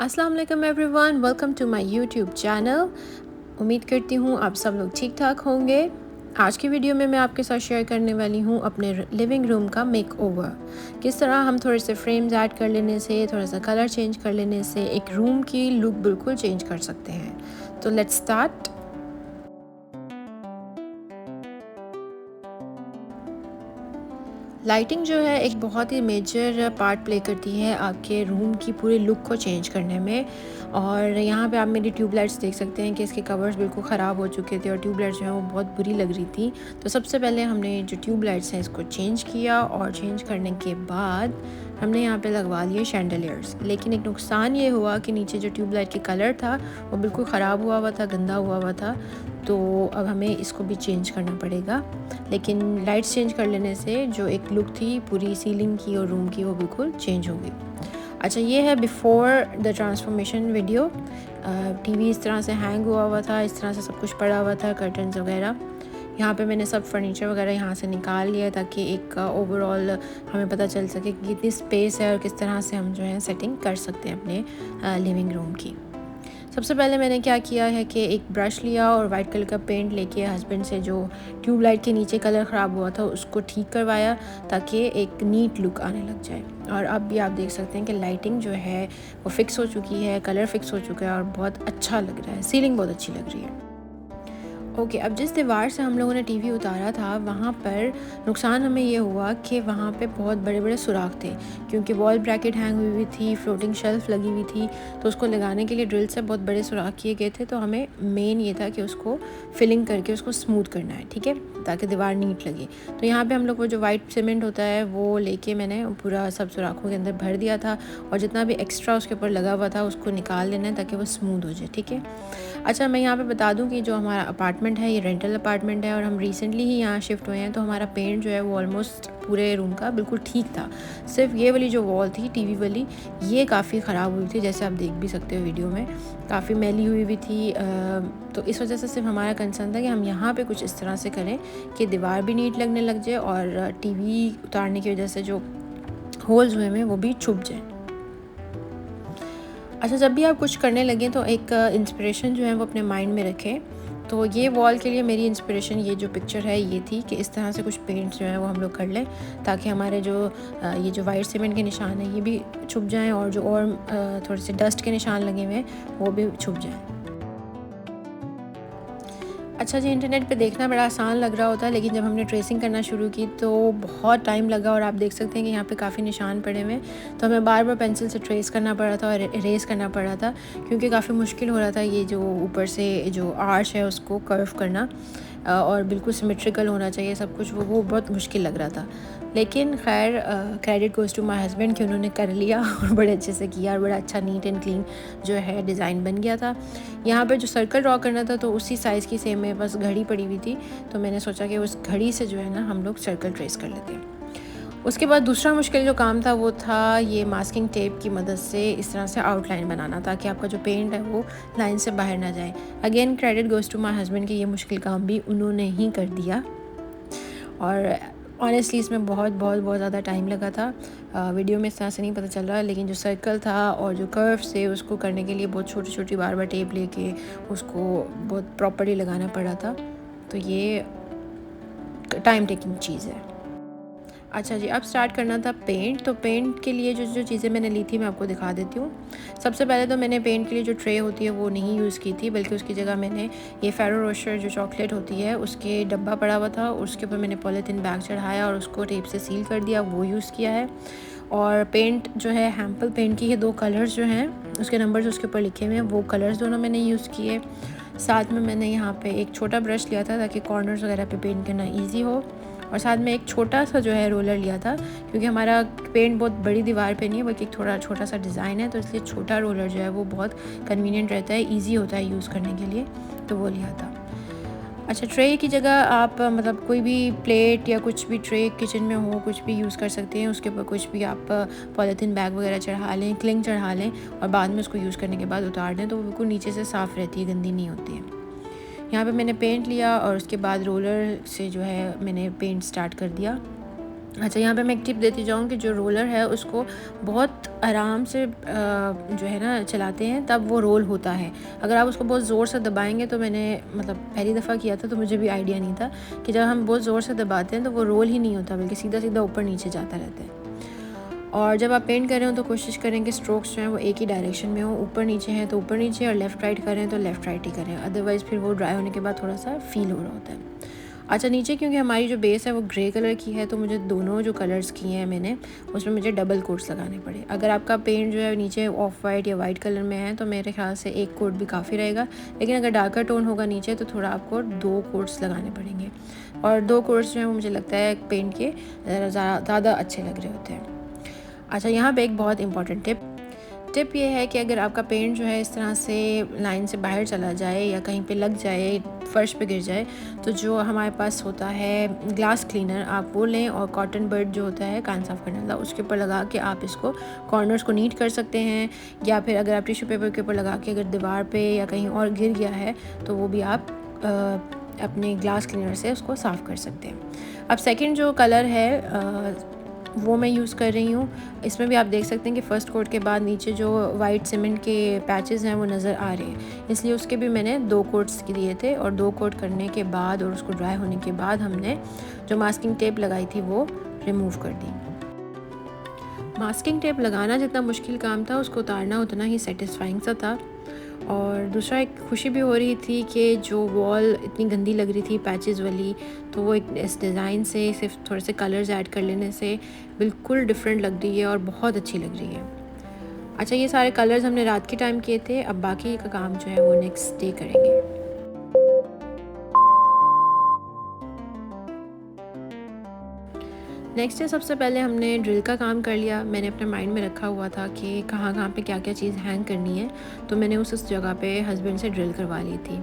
अस्सलाम वालेकुम everyone, welcome to my YouTube channel. उम्मीद करती हूँ आप सब लोग ठीक ठाक होंगे। आज की वीडियो में मैं आपके साथ शेयर करने वाली हूँ अपने लिविंग रूम का मेक ओवर। किस तरह हम थोड़े से फ्रेम्स ऐड कर लेने से, थोड़ा सा कलर चेंज कर लेने से एक रूम की लुक बिल्कुल चेंज कर सकते हैं। तो लेट्स स्टार्ट। लाइटिंग जो है एक बहुत ही मेजर पार्ट प्ले करती है आपके रूम की पूरे लुक को चेंज करने में। और यहाँ पे आप मेरी ट्यूबलाइट्स देख सकते हैं कि इसके कवर्स बिल्कुल ख़राब हो चुके थे और ट्यूबलाइट्स जो है वो बहुत बुरी लग रही थी। तो सबसे पहले हमने जो ट्यूबलाइट्स हैं इसको चेंज किया और चेंज करने के बाद हमने यहाँ पे लगवा लिए शैंडलियर्स। लेकिन एक नुकसान ये हुआ कि नीचे जो ट्यूबलाइट के कलर था वो बिल्कुल ख़राब हुआ था, गंदा हुआ था। तो अब हमें इसको भी चेंज करना पड़ेगा। लेकिन लाइट्स चेंज कर लेने से जो एक लुक थी पूरी सीलिंग की और रूम की वो बिल्कुल चेंज हो गई। अच्छा, ये है before the transformation video. TV इस तरह से हैंग हुआ था, इस तरह से सब कुछ पड़ा हुआ था, कर्टन्स वगैरह। यहाँ पे मैंने सब फर्नीचर वगैरह यहाँ से निकाल लिया ताकि एक ओवरऑल हमें पता चल सके कि कितनी स्पेस है और किस तरह से हम जो है सेटिंग कर सकते हैं अपने लिविंग रूम की। सबसे पहले मैंने क्या किया है कि एक ब्रश लिया और वाइट कलर का पेंट लेके हस्बैंड से जो ट्यूबलाइट के नीचे कलर ख़राब हुआ था उसको ठीक करवाया ताकि एक नीट लुक आने लग जाए। और अब भी आप देख सकते हैं कि लाइटिंग जो है वो फिक्स हो चुकी है, कलर फिक्स हो चुका है और बहुत अच्छा लग रहा है, सीलिंग बहुत अच्छी लग रही है। ओके, अब जिस दीवार से हम लोगों ने टीवी उतारा था वहाँ पर नुकसान हमें ये हुआ कि वहाँ पे बहुत बड़े बड़े सुराख थे, क्योंकि वॉल ब्रैकेट हैंग हुई हुई थी, फ्लोटिंग शेल्फ लगी हुई थी। तो उसको लगाने के लिए ड्रिल से बहुत बड़े सुराख किए गए थे। तो हमें मेन ये था कि उसको फिलिंग करके उसको स्मूथ करना है, ठीक है, ताकि दीवार नीट लगे। तो यहाँ पर हम लोग वो जो वाइट सीमेंट होता है वो लेके मैंने पूरा सब सुराखों के अंदर भर दिया था और जितना भी एक्स्ट्रा उसके ऊपर लगा हुआ था उसको निकाल लेना है ताकि वो स्मूथ हो जाए, ठीक है। अच्छा, मैं यहाँ पे बता दूँ कि जो हमारा अपार्टमेंट है ये रेंटल अपार्टमेंट है और हम रिसेंटली ही यहाँ शिफ्ट हुए हैं। तो हमारा पेंट जो है वो ऑलमोस्ट पूरे रूम का बिल्कुल ठीक था। सिर्फ ये वाली जो वॉल थी टीवी वाली, ये काफ़ी ख़राब हुई थी, जैसे आप देख भी सकते हो वीडियो में, काफ़ी मैली हुई हुई थी। तो इस वजह से सिर्फ हमारा कंसर्न था कि हम यहाँ पे कुछ इस तरह से करें कि दीवार भी नीट लगने लग जाए और टीवी उतारने की वजह से जो होल्स हुए हैं वो भी छुप जाए। अच्छा, जब भी आप कुछ करने लगें तो एक इंस्पिरेशन जो है वो अपने माइंड में रखें। तो ये वॉल के लिए मेरी इंस्पिरेशन ये जो पिक्चर है ये थी कि इस तरह से कुछ पेंट्स जो है वो हम लोग कर लें ताकि हमारे जो ये जो वाइट सीमेंट के निशान हैं ये भी छुप जाएं और जो और थोड़े से डस्ट के निशान लगे हुए हैं वो भी छुप जाएं। अच्छा जी, इंटरनेट पे देखना बड़ा आसान लग रहा होता है, लेकिन जब हमने ट्रेसिंग करना शुरू की तो बहुत टाइम लगा और आप देख सकते हैं कि यहाँ पे काफ़ी निशान पड़े हुए हैं। तो हमें बार बार पेंसिल से ट्रेस करना पड़ा था और इरेज करना पड़ा था, क्योंकि काफ़ी मुश्किल हो रहा था ये जो ऊपर से जो आर्च है उसको कर्व करना और बिल्कुल सिमेट्रिकल होना चाहिए सब कुछ, वो बहुत मुश्किल लग रहा था। लेकिन खैर credit goes to my husband कि उन्होंने कर लिया और बड़े अच्छे से किया और बड़ा अच्छा नीट एंड क्लीन जो है डिज़ाइन बन गया था। यहाँ पर जो सर्कल ड्रॉ करना था तो उसी साइज़ की सेम मेरे पास घड़ी पड़ी हुई थी, तो मैंने सोचा कि उस घड़ी से जो है ना हम लोग सर्कल ट्रेस कर लेते हैं। उसके बाद दूसरा मुश्किल जो काम था वो था ये मास्किंग टेप की मदद से इस तरह से आउटलाइन बनाना ताकि आपका जो पेंट है वो लाइन से बाहर ना जाए। Again credit goes to my husband कि ये मुश्किल काम भी उन्होंने ही कर दिया और ऑनेस्टली इसमें बहुत ज़्यादा टाइम लगा था। वीडियो में इस तरह से नहीं पता चल रहा, लेकिन जो सर्कल था और जो कर्व से उसको करने के लिए बहुत छोटी छोटी बार बार टेप लेके उसको बहुत प्रॉपर्ली लगाना पड़ा था। तो ये टाइम टेकिंग चीज़ है। अच्छा जी, अब स्टार्ट करना था पेंट। तो पेंट के लिए जो जो चीज़ें मैंने ली थी मैं आपको दिखा देती हूँ। सबसे पहले तो मैंने पेंट के लिए जो ट्रे होती है वो नहीं यूज़ की थी, बल्कि उसकी जगह मैंने ये फेरो रोशर जो चॉकलेट होती है उसके डब्बा पड़ा हुआ था, उसके ऊपर मैंने पॉलीथीन बैग चढ़ाया और उसको टेप से सील कर दिया, वो यूज़ किया है। और पेंट जो है हैम्पल पेंट की, ये 2 कलर्स जो हैं उसके नंबर्स उसके ऊपर लिखे हुए हैं, वो कलर्स दोनों मैंने यूज़ किए। साथ में मैंने यहाँ पे एक छोटा ब्रश लिया था ताकि कॉर्नर्स वगैरह पे पेंट करना ईजी हो, और साथ में एक छोटा सा जो है रोलर लिया था, क्योंकि हमारा पेंट बहुत बड़ी दीवार पे नहीं है बल्कि एक थोड़ा छोटा सा डिज़ाइन है, तो इसलिए छोटा रोलर जो है वो बहुत कन्वीनियंट रहता है, ईजी होता है यूज़ करने के लिए, तो वो लिया था। अच्छा, ट्रे की जगह आप मतलब कोई भी प्लेट या कुछ भी ट्रे किचन में हो कुछ भी यूज़ कर सकते हैं, उसके ऊपर कुछ भी आप पॉलीथीन बैग वगैरह चढ़ा लें, क्लिंग चढ़ा लें और बाद में उसको यूज़ करने के बाद उतार दें, तो वो बिल्कुल नीचे से साफ़ रहती है, गंदी नहीं होती है। यहाँ पे मैंने पेंट लिया और उसके बाद रोलर से जो है मैंने पेंट स्टार्ट कर दिया। अच्छा, यहाँ पे मैं एक टिप देती जाऊँ कि जो रोलर है उसको बहुत आराम से जो है ना चलाते हैं तब वो रोल होता है। अगर आप उसको बहुत ज़ोर से दबाएंगे, तो मैंने मतलब पहली दफ़ा किया था तो मुझे भी आइडिया नहीं था कि जब हम बहुत ज़ोर से दबाते हैं तो वो रोल ही नहीं होता, बल्कि सीधा सीधा ऊपर नीचे जाता रहता है। और जब आप पेंट कर रहे हो तो कोशिश करें कि स्ट्रोक्स जो हैं वो एक ही डायरेक्शन में हो, ऊपर नीचे हैं तो ऊपर नीचे, और लेफ़्ट राइट करें तो लेफ़्ट राइट ही करें, अदरवाइज़ फिर वो ड्राई होने के बाद थोड़ा सा फील हो रहा होता है। अच्छा, नीचे क्योंकि हमारी जो बेस है वो ग्रे कलर की है, तो मुझे दोनों जो कलर्स किए हैं मैंने, उसमें मुझे डबल कोट्स लगाने पड़े। अगर आपका पेंट जो है नीचे ऑफ वाइट या वाइट कलर में है तो मेरे ख्याल से एक कोट भी काफ़ी रहेगा, लेकिन अगर डार्कर टोन होगा नीचे तो थोड़ा आपको 2 कोट्स लगाने पड़ेंगे। और 2 कोट्स जो है वो मुझे लगता है पेंट के ज़्यादा अच्छे लग रहे होते हैं। अच्छा, यहाँ पे एक बहुत इंपॉर्टेंट टिप ये है कि अगर आपका पेंट जो है इस तरह से लाइन से बाहर चला जाए या कहीं पे लग जाए, फ़र्श पे गिर जाए, तो जो हमारे पास होता है ग्लास क्लीनर, आप वो लें और कॉटन बड जो होता है कान साफ़ करने वाला, उसके ऊपर लगा के आप इसको कॉर्नर्स को नीट कर सकते हैं। या फिर अगर आप टिश्यू पेपर के ऊपर लगा के अगर दीवार पे या कहीं और गिर गया है तो वो भी आप अपने ग्लास क्लीनर से उसको साफ़ कर सकते हैं। अब सेकंड जो कलर है वो मैं यूज़ कर रही हूँ। इसमें भी आप देख सकते हैं कि फ़र्स्ट कोट के बाद नीचे जो वाइट सीमेंट के पैचेस हैं वो नज़र आ रहे हैं, इसलिए उसके भी मैंने 2 कोट्स दिए थे। और 2 कोट करने के बाद और उसको ड्राई होने के बाद हमने जो मास्किंग टेप लगाई थी वो रिमूव कर दी। मास्किंग टेप लगाना जितना मुश्किल काम था, उसको उतारना उतना ही सेटिस्फाइंग सा था। और दूसरा एक खुशी भी हो रही थी कि जो वॉल इतनी गंदी लग रही थी पैचेस वाली, तो वो एक इस डिज़ाइन से सिर्फ थोड़े से कलर्स ऐड कर लेने से बिल्कुल डिफरेंट लग रही है और बहुत अच्छी लग रही है। अच्छा, ये सारे कलर्स हमने रात के टाइम किए थे, अब बाकी का काम जो है वो नेक्स्ट डे करेंगे। नेक्स्ट डे सबसे पहले हमने ड्रिल का काम कर लिया। मैंने अपने माइंड में रखा हुआ था कि कहाँ कहाँ पे क्या क्या चीज़ हैंग करनी है, तो मैंने उस जगह पे हस्बैंड से ड्रिल करवा ली थी।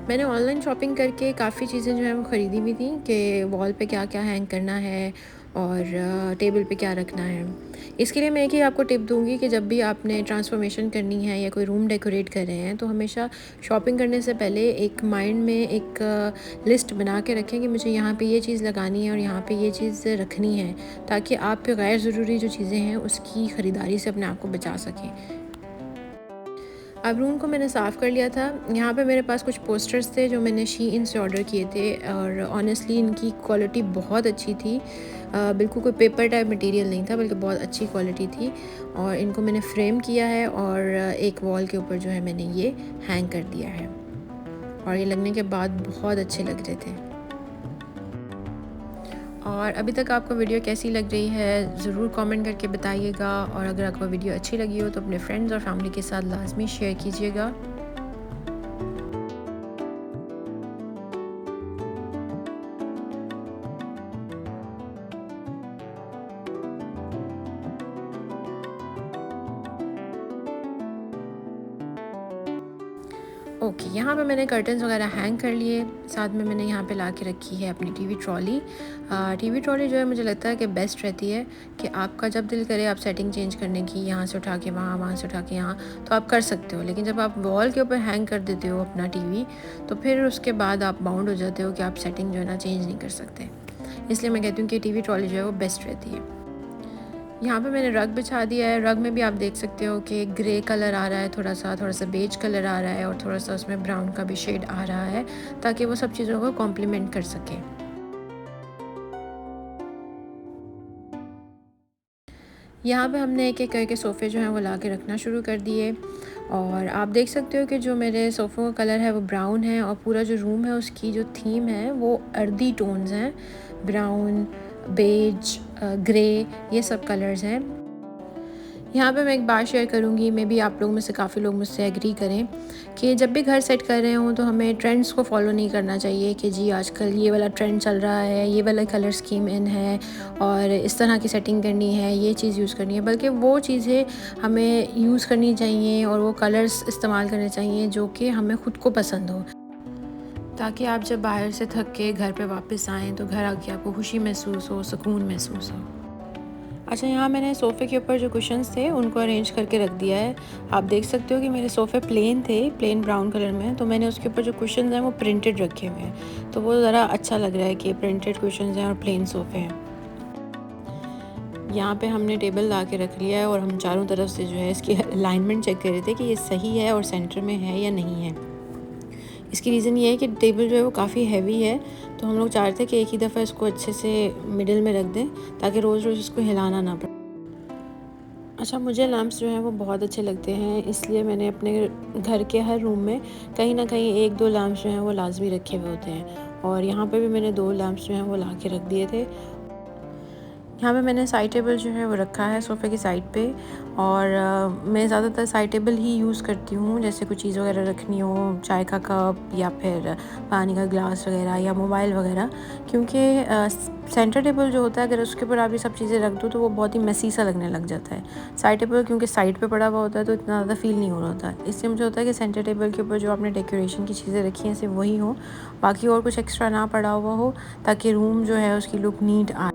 मैंने ऑनलाइन शॉपिंग करके काफ़ी चीज़ें जो हैं वो ख़रीदी भी थी कि वॉल पे क्या क्या हैंग करना है और टेबल पे क्या रखना है। इसके लिए मैं एक ही आपको टिप दूंगी कि जब भी आपने ट्रांसफॉर्मेशन करनी है या कोई रूम डेकोरेट कर रहे हैं, तो हमेशा शॉपिंग करने से पहले एक माइंड में एक लिस्ट बना के रखें कि मुझे यहाँ पे ये चीज़ लगानी है और यहाँ पे ये चीज़ रखनी है, ताकि आप पे गैर ज़रूरी जो चीज़ें हैं उसकी ख़रीदारी से अपने आप को बचा सकें। अब रूम को मैंने साफ़ कर लिया था। यहाँ पे मेरे पास कुछ पोस्टर्स थे जो मैंने शीइन से ऑर्डर किए थे, और ऑनेस्टली इनकी क्वालिटी बहुत अच्छी थी। बिल्कुल कोई पेपर टाइप मटेरियल नहीं था, बल्कि बहुत अच्छी क्वालिटी थी। और इनको मैंने फ्रेम किया है और एक वॉल के ऊपर जो है मैंने ये हैंग कर दिया है, और ये लगने के बाद बहुत अच्छे लग रहे थे। और अभी तक आपको वीडियो कैसी लग रही है ज़रूर कमेंट करके बताइएगा, और अगर आपको वीडियो अच्छी लगी हो तो अपने फ्रेंड्स और फैमिली के साथ लाजमी शेयर कीजिएगा। ओके, यहाँ पे मैंने कर्टन्स वगैरह हैंग कर लिए। साथ में मैंने यहाँ पे ला के रखी है अपनी टीवी ट्रॉली। टीवी ट्रॉली जो है मुझे लगता है कि बेस्ट रहती है कि आपका जब दिल करे आप सेटिंग चेंज करने की, यहाँ से उठा के वहाँ, वहाँ से उठा के यहाँ, तो आप कर सकते हो। लेकिन जब आप वॉल के ऊपर हैंग कर देते हो अपना टीवी, तो फिर उसके बाद आप बाउंड हो जाते हो कि आप सेटिंग जो है ना चेंज नहीं कर सकते। इसलिए मैं कहती हूँ कि टीवी ट्रॉली जो है वो बेस्ट रहती है। यहाँ पे मैंने रग बिछा दिया है। रग में भी आप देख सकते हो कि ग्रे कलर आ रहा है, थोड़ा सा बेज कलर आ रहा है, और थोड़ा सा उसमें ब्राउन का भी शेड आ रहा है, ताकि वो सब चीज़ों को कॉम्प्लीमेंट कर सके। यहाँ पे हमने एक एक करके सोफ़े जो हैं वो ला के रखना शुरू कर दिए, और आप देख सकते हो कि जो मेरे सोफ़ों का कलर है वो ब्राउन है, और पूरा जो रूम है उसकी जो थीम है वो अर्दी टोन्स हैं, ब्राउन, बेज, ग्रे, ये सब कलर्स हैं। यहाँ पे मैं एक बात शेयर करूँगी, मे बी आप लोग में से काफ़ी लोग मुझसे एग्री करें कि जब भी घर सेट कर रहे हों तो हमें ट्रेंड्स को फॉलो नहीं करना चाहिए कि जी आजकल ये वाला ट्रेंड चल रहा है, ये वाला कलर स्कीम इन है और इस तरह की सेटिंग करनी है, ये चीज़ यूज़ करनी है, बल्कि वो चीज़ें हमें यूज़ करनी चाहिए और वो कलर्स इस्तेमाल करने चाहिए जो कि हमें ख़ुद को पसंद हो, ताकि आप जब बाहर से थक के घर पे वापस आएँ तो घर आके आपको खुशी महसूस हो, सुकून महसूस हो। अच्छा, यहाँ मैंने सोफ़े के ऊपर जो कुशन्स थे उनको अरेंज करके रख दिया है। आप देख सकते हो कि मेरे सोफ़े प्लेन थे, प्लेन ब्राउन कलर में, तो मैंने उसके ऊपर जो कुशन्स हैं वो प्रिंटेड रखे हुए हैं, तो वो ज़रा अच्छा लग रहा है कि प्रिंटेड कुशन्स हैं और प्लेन सोफ़े हैं। यहाँ पे हमने टेबल ला के रख लिया है और हम चारों तरफ से जो है इसकी अलाइनमेंट चेक कर रहे थे कि ये सही है और सेंटर में है या नहीं है। इसकी रीज़न ये है कि टेबल जो है वो काफ़ी हैवी है, तो हम लोग चाहते हैं कि एक ही दफ़ा इसको अच्छे से मिडिल में रख दें ताकि रोज़ रोज़ इसको हिलाना ना पड़े। अच्छा, मुझे लैंप्स जो हैं वो बहुत अच्छे लगते हैं, इसलिए मैंने अपने घर के हर रूम में कहीं ना कहीं 1-2 लैंप्स जो हैं वो लाजमी रखे हुए होते हैं, और यहाँ पे भी मैंने 2 लैंप्स जो हैं वो ला के रख दिए थे। यहाँ पे मैंने साइड टेबल जो है वो रखा है सोफ़े की साइड पे, और मैं ज़्यादातर साइड टेबल ही यूज़ करती हूँ, जैसे कुछ चीज़ वगैरह रखनी हो, चाय का कप या फिर पानी का गिलास वगैरह या मोबाइल वगैरह, क्योंकि सेंटर टेबल जो होता है अगर उसके ऊपर आप ये सब चीज़ें रख दो तो वो बहुत ही मेसी सा लगने लग जाता है। साइड टेबल क्योंकि साइड पे पड़ा हुआ होता है तो इतना ज़्यादा फील नहीं हो रहा होता, इसलिए मुझे होता है कि सेंटर टेबल के ऊपर जो आपने डेकोरेशन की चीज़ें रखी हैं सिर्फ वही हो, बाकी और कुछ एक्स्ट्रा ना पड़ा हुआ हो, ताकि रूम जो है उसकी लुक नीट आए।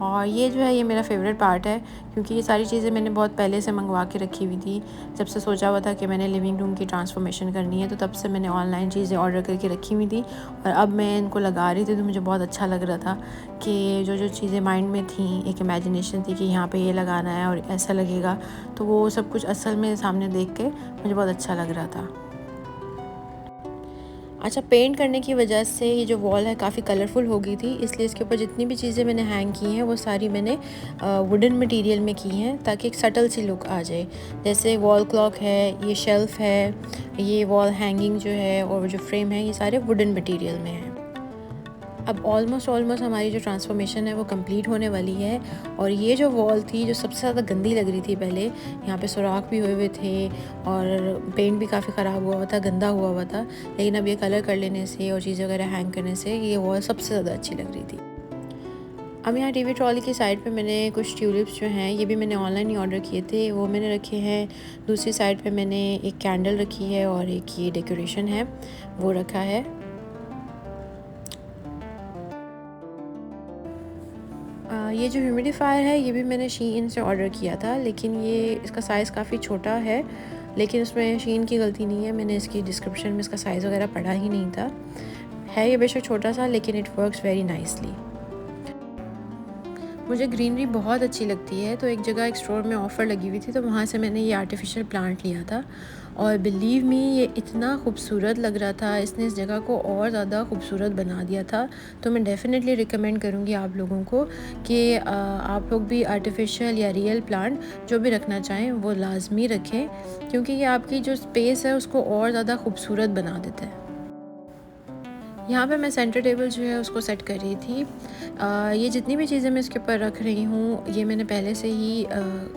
और ये जो है ये मेरा फेवरेट पार्ट है, क्योंकि ये सारी चीज़ें मैंने बहुत पहले से मंगवा के रखी हुई थी। जब से सोचा हुआ था कि मैंने लिविंग रूम की ट्रांसफॉर्मेशन करनी है, तो तब से मैंने ऑनलाइन चीज़ें ऑर्डर करके रखी हुई थी, और अब मैं इनको लगा रही थी तो मुझे बहुत अच्छा लग रहा था कि जो जो चीज़ें माइंड में थी, एक इमेजिनेशन थी कि यहाँ पे ये लगाना है और ऐसा लगेगा, तो वो सब कुछ असल में सामने देख के मुझे बहुत अच्छा लग रहा था। अच्छा, पेंट करने की वजह से ये जो वॉल है काफ़ी कलरफुल हो गई थी, इसलिए इसके ऊपर जितनी भी चीज़ें मैंने हैंग की हैं वो सारी मैंने वुडन मटेरियल में की हैं, ताकि एक सटल सी लुक आ जाए। जैसे वॉल क्लॉक है, ये शेल्फ़ है, ये वॉल हैंगिंग जो है और जो फ्रेम है, ये सारे वुडन मटेरियल में हैं। अब ऑलमोस्ट हमारी जो ट्रांसफॉर्मेशन है वो कंप्लीट होने वाली है, और ये जो वॉल थी जो सबसे ज़्यादा गंदी लग रही थी पहले, यहाँ पे सुराख भी हुए हुए थे और पेंट भी काफ़ी ख़राब हुआ हुआ था, गंदा हुआ था, लेकिन अब ये कलर कर लेने से और चीज़ें वगैरह हैंग करने से ये वॉल सबसे ज़्यादा अच्छी लग रही थी। अब यहाँ टीवी ट्रॉली की साइड पे मैंने कुछ ट्यूलिप्स जो हैं ये भी मैंने ऑनलाइन ही ऑर्डर किए थे, वो मैंने रखे हैं। दूसरी साइड पे मैंने एक कैंडल रखी है और एक ये डेकोरेशन है वो रखा है। ये जो ह्यूमिडिफायर है ये भी मैंने शीन से ऑर्डर किया था, लेकिन ये इसका साइज़ काफ़ी छोटा है, लेकिन उसमें शीन की गलती नहीं है, मैंने इसकी डिस्क्रिप्शन में इसका साइज़ वगैरह पढ़ा ही नहीं था। है ये बेशक छोटा सा, लेकिन इट वर्क्स वेरी नाइसली। मुझे ग्रीनरी बहुत अच्छी लगती है, तो एक जगह एक स्टोर में ऑफ़र लगी हुई थी, तो वहाँ से मैंने ये आर्टिफिशियल प्लांट लिया था, और बिलीव मी ये इतना खूबसूरत लग रहा था, इसने इस जगह को और ज़्यादा खूबसूरत बना दिया था। तो मैं डेफ़िनेटली रिकमेंड करूँगी आप लोगों को कि आप लोग भी आर्टिफिशियल या रियल प्लांट जो भी रखना चाहें वो लाजमी रखें, क्योंकि ये आपकी जो स्पेस है उसको और ज़्यादा खूबसूरत बना देता है। यहाँ पे मैं सेंटर टेबल जो है उसको सेट कर रही थी। ये जितनी भी चीज़ें मैं इसके ऊपर रख रही हूँ ये मैंने पहले से ही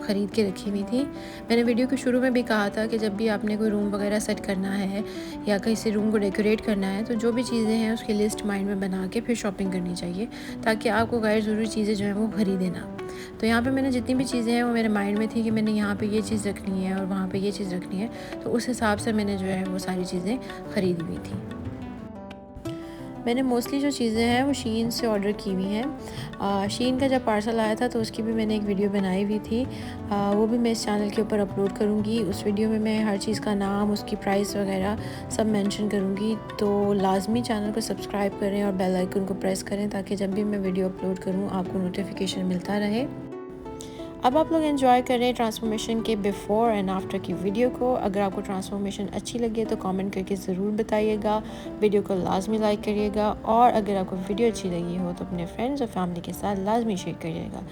ख़रीद के रखी हुई थी। मैंने वीडियो के शुरू में भी कहा था कि जब भी आपने कोई रूम वगैरह सेट करना है या किसी रूम को डेकोरेट करना है, तो जो भी चीज़ें हैं उसकी लिस्ट माइंड में बना के फिर शॉपिंग करनी चाहिए, ताकि आपको गैर ज़रूरी चीज़ें जो हैं वो ख़रीदें ना। तो यहाँ पर मैंने जितनी भी चीज़ें हैं वो मेरे माइंड में थी कि मैंने यहाँ पर ये चीज़ रखनी है और वहाँ पर ये चीज़ रखनी है, तो उस हिसाब से मैंने जो है वो सारी चीज़ें ख़रीदी हुई थी। मैंने मोस्टली जो चीज़ें हैं वो शीन से ऑर्डर की हुई हैं। शीन का जब पार्सल आया था तो उसकी भी मैंने एक वीडियो बनाई हुई थी, वो भी मैं इस चैनल के ऊपर अपलोड करूँगी। उस वीडियो में मैं हर चीज़ का नाम, उसकी प्राइस वगैरह सब मेंशन करूँगी, तो लाजमी चैनल को सब्सक्राइब करें और बेल आइकन को प्रेस करें, ताकि जब भी मैं वीडियो अपलोड करूँ आपको नोटिफिकेशन मिलता रहे। अब आप लोग एंजॉय करें ट्रांसफॉर्मेशन के बिफ़ोर एंड आफ्टर की वीडियो को। अगर आपको ट्रांसफॉर्मेशन अच्छी लगी है तो कमेंट करके ज़रूर बताइएगा, वीडियो को लाजमी लाइक करिएगा, और अगर आपको वीडियो अच्छी लगी हो तो अपने फ्रेंड्स और फैमिली के साथ लाजमी शेयर करिएगा।